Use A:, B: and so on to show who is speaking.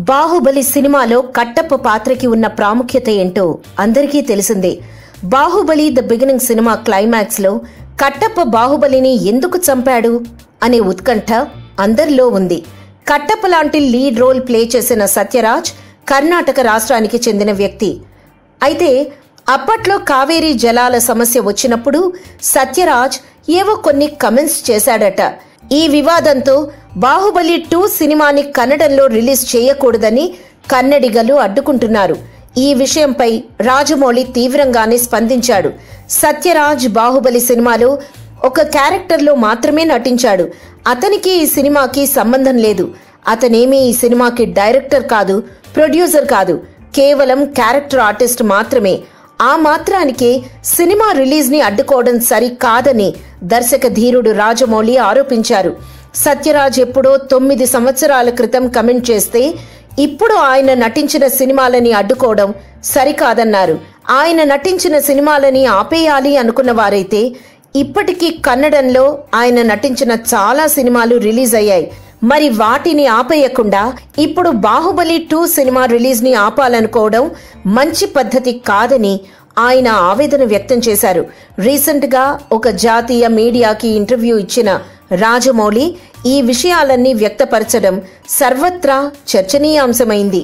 A: బాహుబలి సినిమాలో కట్టప్ప పాత్రకి ఉన్న ప్రాముఖ్యత ఏంటో అందరికీ తెలిసిందే. Baahubali the beginning cinema climax లో కట్టప్ప బాహుబలిని ఎందుకు చంపాడు అనే ఉత్కంఠ అందరిలో ఉంది. కట్టప్ప లాంటి లీడ్ రోల్ ప్లే చేసిన సత్యరాజ్ కర్ణాటక రాష్ట్రానికి చెందిన వ్యక్తి. అయితే అప్పట్లో కావేరీ జలాల సమస్య వచ్చినప్పుడు సత్యరాజ్ ఏవో కొన్ని కమెంట్స్ చేశాడట. ఈ వివాదంతో బాహుబలి 2 సినిమాని కన్నడంలో రిలీజ్ చేయకూడదని కన్నడిగలు అడ్డుకుంటున్నారు. ఈ విషయంపై రాజమౌళి తీవ్రంగానే స్పందించాడు. సత్యరాజ్ బాహుబలి సినిమాలో ఒక క్యారెక్టర్లో మాత్రమే నటించాడు. అతనికి ఈ సినిమాకి సంబంధం లేదు. అతనేమీ ఈ సినిమాకి డైరెక్టర్ కాదు, ప్రొడ్యూసర్ కాదు, కేవలం క్యారెక్టర్ ఆర్టిస్ట్ మాత్రమే. ఆ మాత్రానికే సినిమా రిలీజ్ ని అడ్డుకోవడం సరికాదని దర్శక ధీరుడు రాజమౌళి ఆరోపించారు. సత్యరాజ్ ఎప్పుడో 9 సంవత్సరాల క్రితం కమెంట్ చేస్తే ఇప్పుడు ఆయన నటించిన సినిమాలని అడ్డుకోవడం సరికాదన్నారు. ఆయన నటించిన సినిమాలని ఆపేయాలి అనుకున్న వారైతే ఇప్పటికీ కన్నడంలో ఆయన నటించిన చాలా సినిమాలు రిలీజ్ అయ్యాయి. మరి వాటిని ఆపేయకుండా ఇప్పుడు బాహుబలి 2 సినిమా రిలీజ్ ని ఆపాలనుకోవడం మంచి పద్ధతి కాదని ఆయన ఆవేదన వ్యక్తం చేశారు. రీసెంట్ గా ఒక జాతీయ మీడియాకి ఇంటర్వ్యూ ఇచ్చిన రాజమౌళి ఈ విషయాలన్నీ వ్యక్తపరచడం సర్వత్రా చర్చనీయాంశమైంది.